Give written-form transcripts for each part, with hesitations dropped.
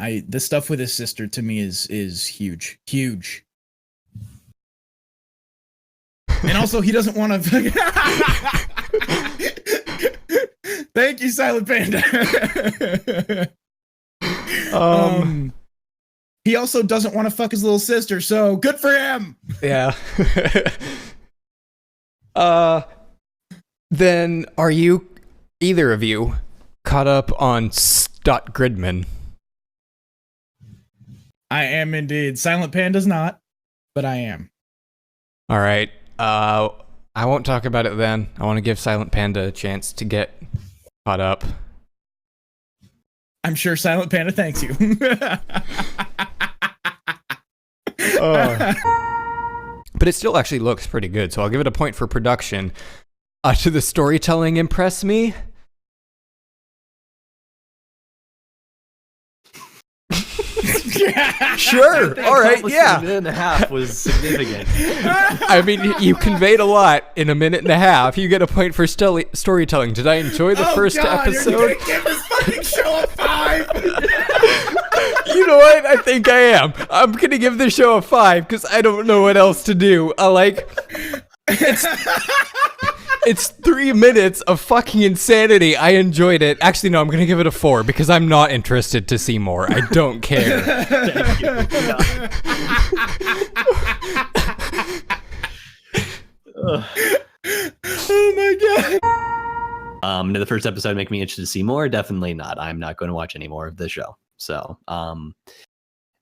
I the stuff with his sister to me is huge. And also, he doesn't want to. Thank you, Silent Panda. He also doesn't want to fuck his little sister, so good for him. Yeah. Then are you, either of you, caught up on Stott Gridman? I am indeed. Silent Panda's not, but I am. All right. I won't talk about it then. I want to give Silent Panda a chance to get caught up. I'm sure Silent Panda thanks you. But it still actually looks pretty good, so I'll give it a point for production. To the storytelling impress me? Sure. All right. Yeah. A minute and a half was significant. I mean, you conveyed a lot in a minute and a half. You get a point for storytelling. Did I enjoy the first episode? You're gonna give this fucking show a 5. You know what? I think I am. I'm gonna give the show a 5 because I don't know what else to do. It's 3 minutes of fucking insanity. I enjoyed it. Actually, no, I'm going to give it a 4 because I'm not interested to see more. I don't care. Thank you. Oh my god. Did the first episode make me interested to see more? Definitely not. I'm not going to watch any more of the show. So, I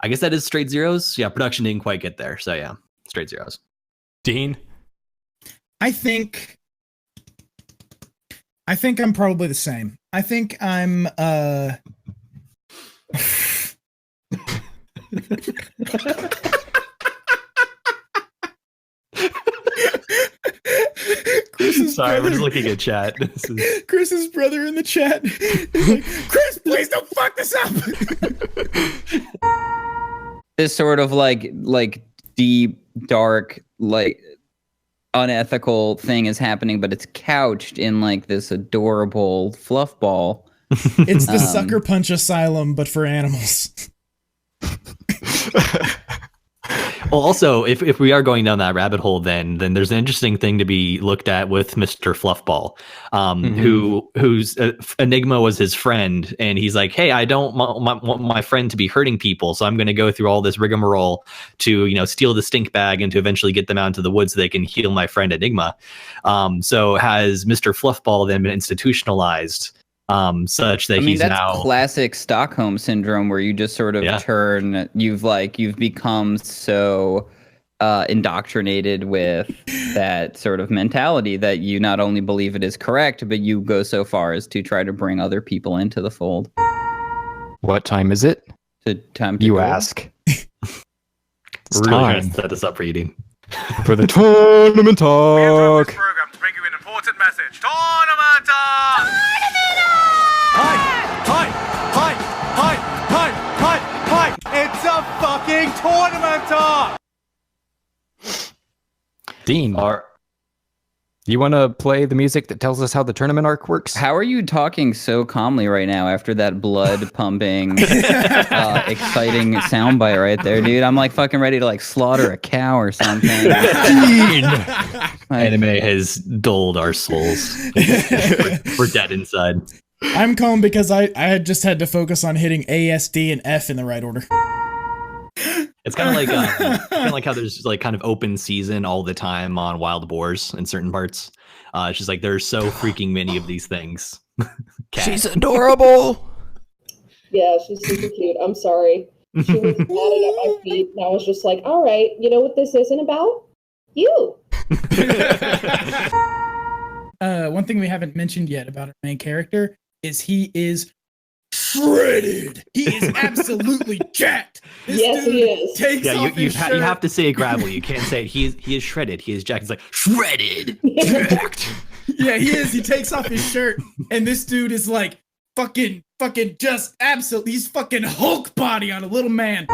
guess that is straight zeros. Yeah, production didn't quite get there. So yeah, straight zeros. Dean? I think I'm probably the same. I think I'm Sorry, we're just looking at chat. Chris's brother in the chat. He's like, Chris, please don't fuck this up. This sort of like deep, dark, like unethical thing is happening, but it's couched in like this adorable fluff ball. It's the Sucker Punch Asylum, but for animals. Well, also, if we are going down that rabbit hole, then there's an interesting thing to be looked at with Mr. Fluffball, whose Enigma was his friend, and he's like, hey, I don't want my friend to be hurting people, so I'm going to go through all this rigmarole to steal the stink bag and to eventually get them out into the woods so they can heal my friend Enigma. So has Mr. Fluffball then been institutionalized? Such that he's that's now classic Stockholm syndrome, where you just sort of turn. You've become so indoctrinated with that sort of mentality that you not only believe it is correct, but you go so far as to try to bring other people into the fold. What time is it? Time to you go? Ask. It's really trying to set this up for eating. For the tournament talk. This program to bring you an important message. Tournament talk! Hi! It's a fucking tournament talk! Dean, you want to play the music that tells us how the tournament arc works? How are you talking so calmly right now after that blood pumping, exciting soundbite right there, dude? I'm like fucking ready to like slaughter a cow or something. Dean! Anime has dulled our souls. We're dead inside. I'm calm because I had just had to focus on hitting A, S, D, and F in the right order. It's kind of like how there's like kind of open season all the time on Wild Boars in certain parts. It's just like there's so freaking many of these things. She's adorable. Yeah, she's super cute. I'm sorry. She was nodding at my feet, and I was just like, all right, you know what this isn't about? You. One thing we haven't mentioned yet about our main character is he is shredded. He is absolutely jacked. Yes, he is. Takes off you his shirt. have to say it gravelly. You can't say it. He is shredded. He is jacked. It's like shredded. Jacked. Yeah, he is. He takes off his shirt, and this dude is like fucking just absolutely. He's fucking Hulk body on a little man.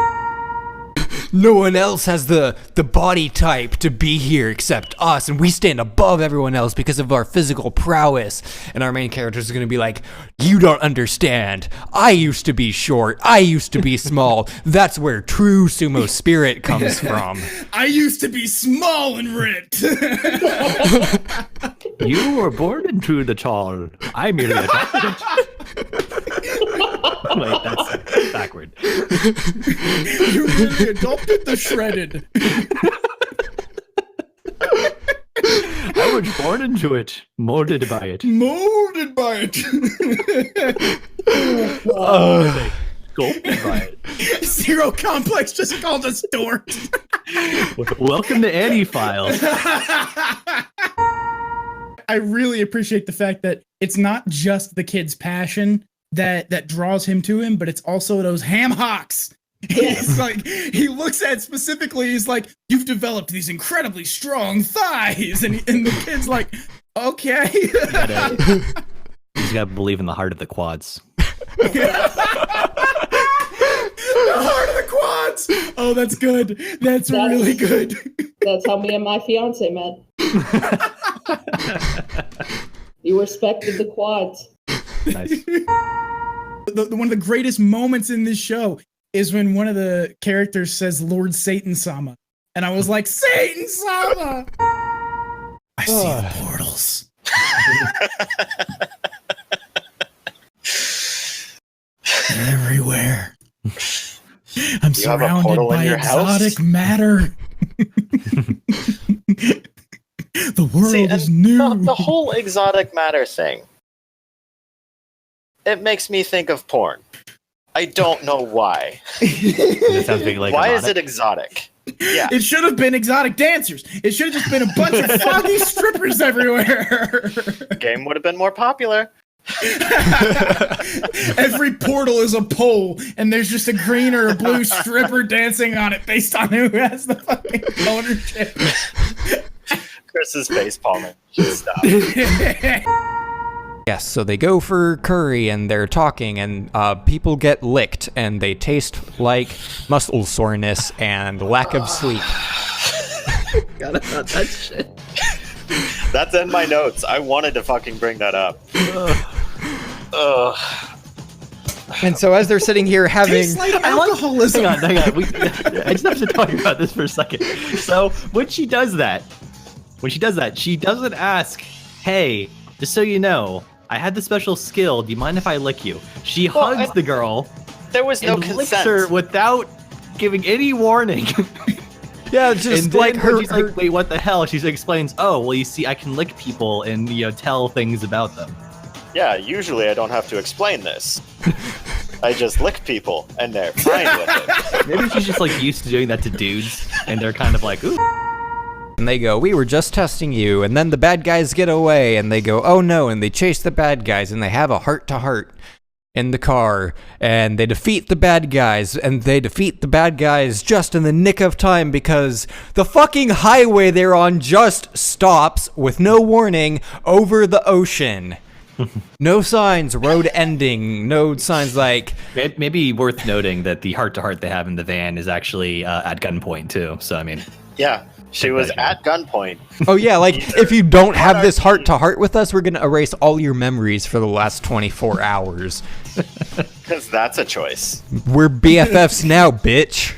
no one else has the body type to be here except us, and we stand above everyone else because of our physical prowess. And our main character is going to be like, you don't understand. I used to be short. I used to be small. That's where true sumo spirit comes from. I used to be small and ripped. You were born into the tall. I merely adopted it. Wait, that's backward. You really adopted the shredded. I was born into it, molded by it. Molded by it. Sculpted by it. Zero Complex just called us dorks. Welcome to AniFiles. I really appreciate the fact that it's not just the kid's passion that draws him to him, but it's also those ham hocks. He's like, he looks at specifically, he's like, you've developed these incredibly strong thighs. And the kid's like, okay. He's got to believe in the heart of the quads. The heart of the quads. Oh, that's good. That's really good. That's how me and my fiance met. You respected the quads. Nice. One of the greatest moments in this show is when one of the characters says Lord Satan Sama. And I was like, Satan Sama! I see the portals. They're everywhere. I'm surrounded by exotic matter. The world is new. The whole exotic matter thing. It makes me think of porn. I don't know why. It sounds big, like why exotic. is it exotic? Yeah. It should have been exotic dancers. It should have just been a bunch of foggy strippers everywhere. Game would have been more popular. Every portal is a pole, and there's just a green or a blue stripper dancing on it based on who has the fucking ownership. Chris's face palming. Stop. Yes, so they go for curry and they're talking and people get licked and they taste like muscle soreness and lack of sleep. Got about that shit. That's in my notes. I wanted to fucking bring that up. And so as they're sitting here having... Tastes like alcoholism. Hang on. I just have to talk about this for a second. So when she does that, she doesn't ask, hey, just so you know, I had the special skill. Do you mind if I lick you? She hugs the girl. There was no and licks consent. her without giving any warning. Yeah, just and like then when her... she's like, wait, what the hell? She explains, oh, well, you see, I can lick people and, tell things about them. Yeah, usually I don't have to explain this. I just lick people, and they're fine with it. Maybe she's just, like, used to doing that to dudes, and they're kind of like, ooh. And they go, we were just testing you, and then the bad guys get away, and they go, oh no, and they chase the bad guys, and they have a heart-to-heart in the car, and they defeat the bad guys, and they defeat the bad guys just in the nick of time because the fucking highway they're on just stops with no warning over the ocean. No signs, road ending, no signs like... Maybe worth noting that the heart-to-heart they have in the van is actually at gunpoint, too, so, I mean... Yeah, she was at gunpoint. Oh yeah, like, if you don't have this heart-to-heart with us, we're gonna erase all your memories for the last 24 hours. Because that's a choice. We're BFFs now, bitch.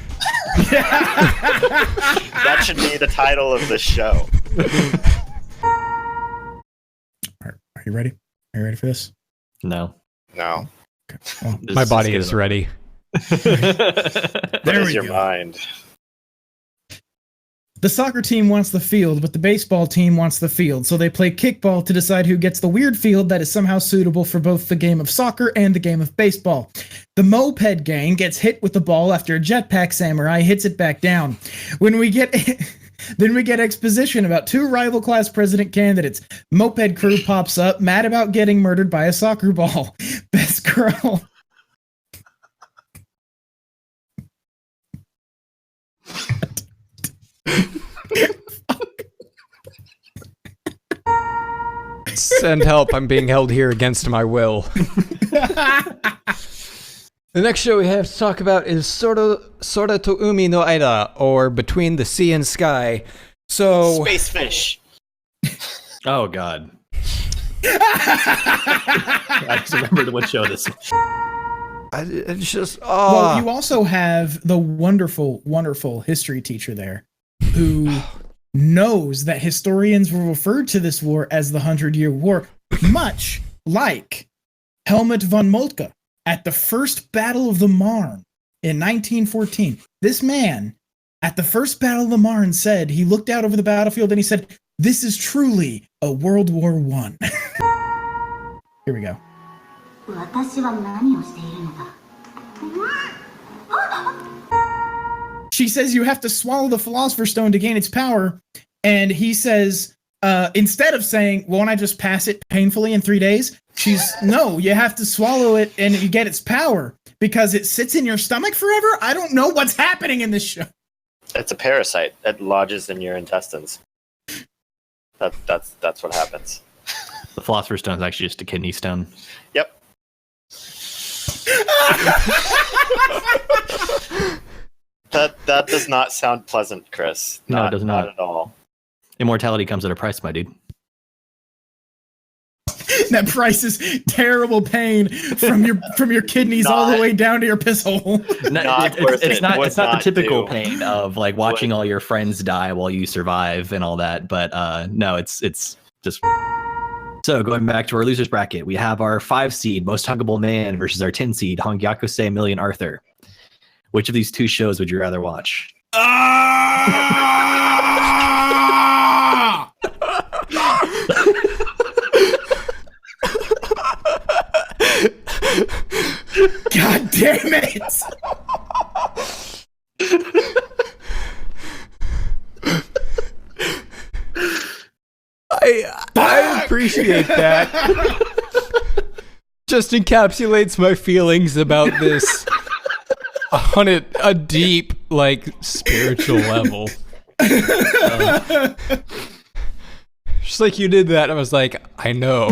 That should be the title of the show. Are you ready? Are you ready for this? No. No. Okay. Well, My body is ready. There we your go. mind. The soccer team wants the field, but the baseball team wants the field, so they play kickball to decide who gets the weird field that is somehow suitable for both the game of soccer and the game of baseball. The moped gang gets hit with the ball after a jetpack samurai hits it back down. Then we get exposition about two rival class president candidates. Moped crew pops up, mad about getting murdered by a soccer ball. Best girl. Send help, I'm being held here against my will. The next show we have to talk about is Sora to Umi no Aida, or Between the Sea and Sky. So Space fish. Oh God. I just remembered what show this was. It's just Well, you also have the wonderful, wonderful history teacher there who knows that historians will refer to this war as the 100-Year War, much like Helmut von Moltke at the First Battle of the Marne in 1914. This man, at the First Battle of the Marne, said, he looked out over the battlefield and he said, "This is truly a World War I." Here we go. She says you have to swallow the Philosopher's Stone to gain its power, and he says, instead of saying, "Won't I just pass it painfully in 3 days?" No, you have to swallow it and you get its power because it sits in your stomach forever. I don't know what's happening in this show. It's a parasite that lodges in your intestines. That's what happens. The Philosopher's Stone is actually just a kidney stone. Yep. That does not sound pleasant, Chris. No, it does not. Not at all. Immortality comes at a price, my dude. That price is terrible pain from your kidneys all the way down to your piss hole. It's not the typical pain of like watching all your friends die while you survive and all that, but no, it's just. So going back to our losers bracket, we have our 5 seed Most Huggable Man versus our 10 seed Hongyakuse Million Arthur. Which of these two shows would you rather watch? God damn it! I appreciate that. Just encapsulates my feelings about this on a deep, like, spiritual level. Just like you did that, I was like, I know.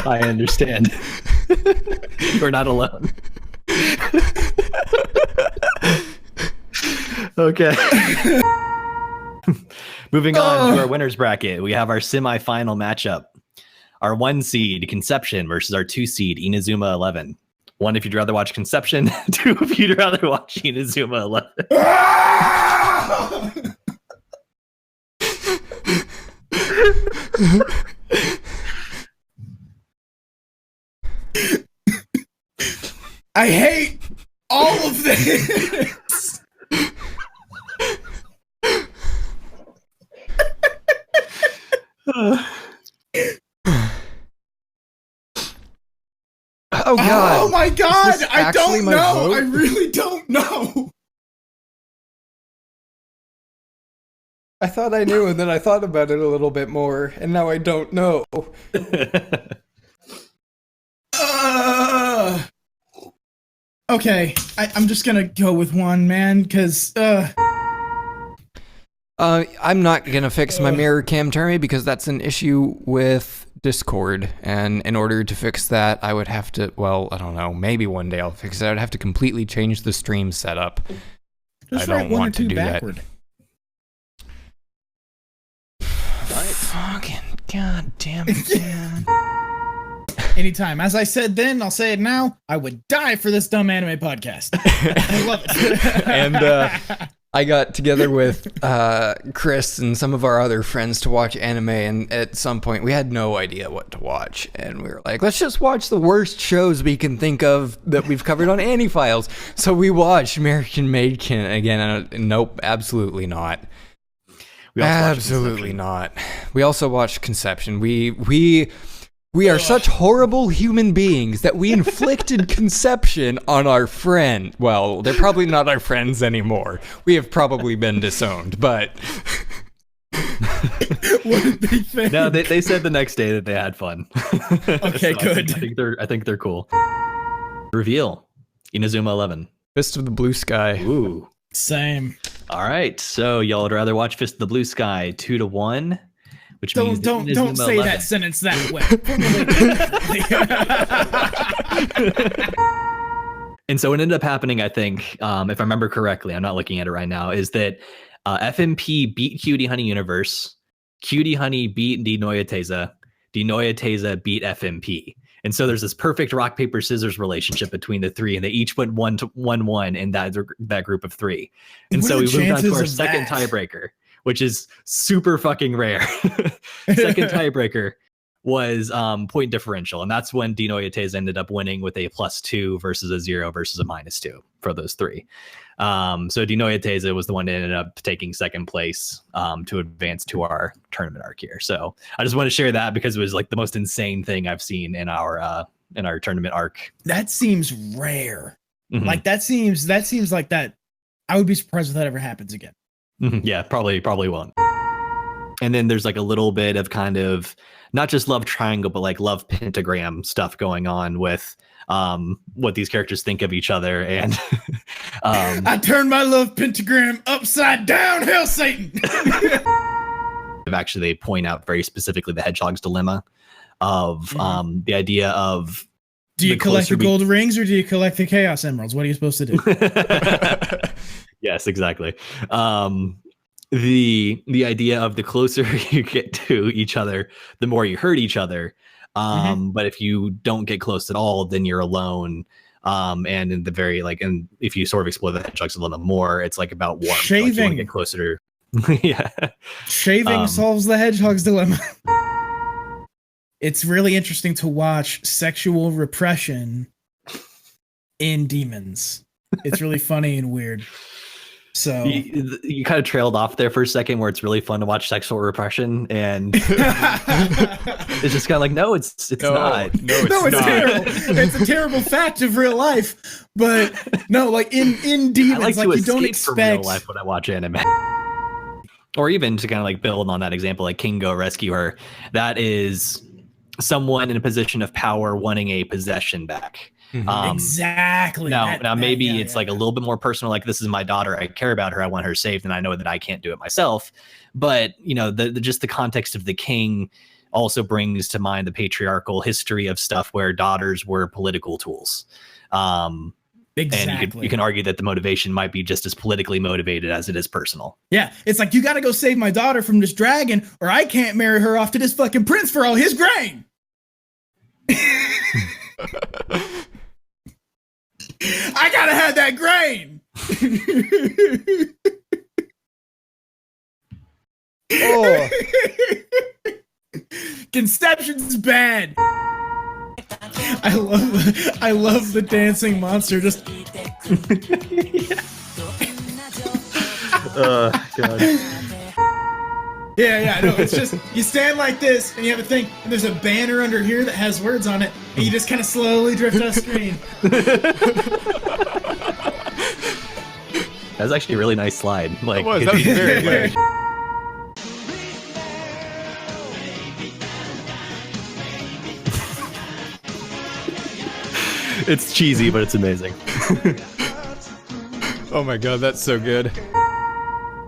I understand. You're not alone. Okay. Moving on to our winners bracket, we have our semi-final matchup. Our 1 seed Conception versus our 2 seed Inazuma 11. 1 if you'd rather watch Conception, 2 if you'd rather watch Inazuma 11. I hate all of this. Oh God! Oh my God! I don't my know. vote? I really don't know. I thought I knew, and then I thought about it a little bit more, and now I don't know. Okay, I'm just gonna go with 1, man, because I'm not gonna fix my mirror cam, Terry, because that's an issue with Discord, and in order to fix that, I would have to, well, I don't know, maybe one day I'll fix it. I'd have to completely change the stream setup. just I write don't 1 or want to 2 do backward. Fucking goddamn it, man. Anytime. As I said then, I'll say it now. I would die for this dumb anime podcast. I love it. And I got together with Chris and some of our other friends to watch anime, and at some point we had no idea what to watch, and we were like, let's just watch the worst shows we can think of that we've covered on AniFiles. So we watched American Maidkin again, and nope, absolutely not. Absolutely not. We also watched Conception. We are such horrible human beings that we inflicted Conception on our friend. Well, they're probably not our friends anymore. We have probably been disowned, but... What did they think? No, they said the next day that they had fun. Okay, so good. I think they're cool. Reveal. Inazuma 11. Fist of the Blue Sky. Ooh. Same. All right. So y'all would rather watch Fist of the Blue Sky 2-1, which means Don't say that sentence that way. And so what ended up happening, I think, if I remember correctly, I'm not looking at it right now, is that FMP beat Cutie Honey Universe, Cutie Honey beat Denoyateza, Denoyateza beat FMP. And so there's this perfect rock, paper, scissors relationship between the three, and they each went 1-1 in that group of three. And so we moved on to our second tiebreaker, which is super fucking rare. Second tiebreaker was point differential, and that's when Denoyateza ended up winning with a +2 versus a 0 versus a -2 for those three. So Denoyateza was the one that ended up taking second place to advance to our tournament arc here. So I just want to share that because it was like the most insane thing I've seen in our tournament arc. That seems rare. Mm-hmm. Like that seems like that. I would be surprised if that ever happens again. Mm-hmm. Yeah, probably won't. And then there's like a little bit of kind of not just love triangle, but like love pentagram stuff going on with what these characters think of each other. And I turned my love pentagram upside down, hell Satan. Actually, they point out very specifically the hedgehog's dilemma of the idea of, do you collect the gold rings or do you collect the chaos emeralds? What are you supposed to do? Yes, exactly. The idea of the closer you get to each other, the more you hurt each other. But if you don't get close at all, then you're alone. And in the very and if you sort of explore the hedgehog's dilemma more, it's like about warmth. Shaving. Like you want to get closer to yeah. Shaving solves the hedgehog's dilemma. It's really interesting to watch sexual repression in demons. It's really funny and weird. So you kind of trailed off there for a second, where it's really fun to watch sexual repression, and it's just kind of like, no, it's not. No, it's not. Terrible. It's a terrible fact of real life. But no, like in demons, I like to you don't expect from real life when I watch anime. Or even to kind of like build on that example, like Kingo Rescue Her, that is someone in a position of power wanting a possession back. Exactly. Now maybe it's like a little bit more personal, like this is my daughter, I care about her, I want her saved, and I know that I can't do it myself. But just the context of the king also brings to mind the patriarchal history of stuff where daughters were political tools. Exactly. And you can argue that the motivation might be just as politically motivated as it is personal. Yeah, it's like, you got to go save my daughter from this dragon, or I can't marry her off to this fucking prince for all his grain. I gotta have that grain. Oh, conception's bad. I love the dancing monster. Just God. Yeah, no, it's just, you stand like this, and you have a thing, and there's a banner under here that has words on it, and you just kind of slowly drift off screen. That's actually a really nice slide. Like, that was very good. It's cheesy, but it's amazing. Oh my god, that's so good.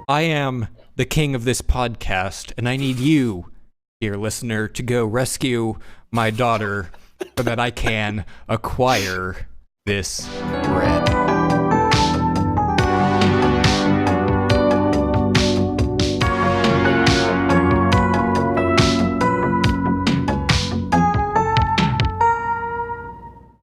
I am the king of this podcast, and I need you, dear listener, to go rescue my daughter so that I can acquire this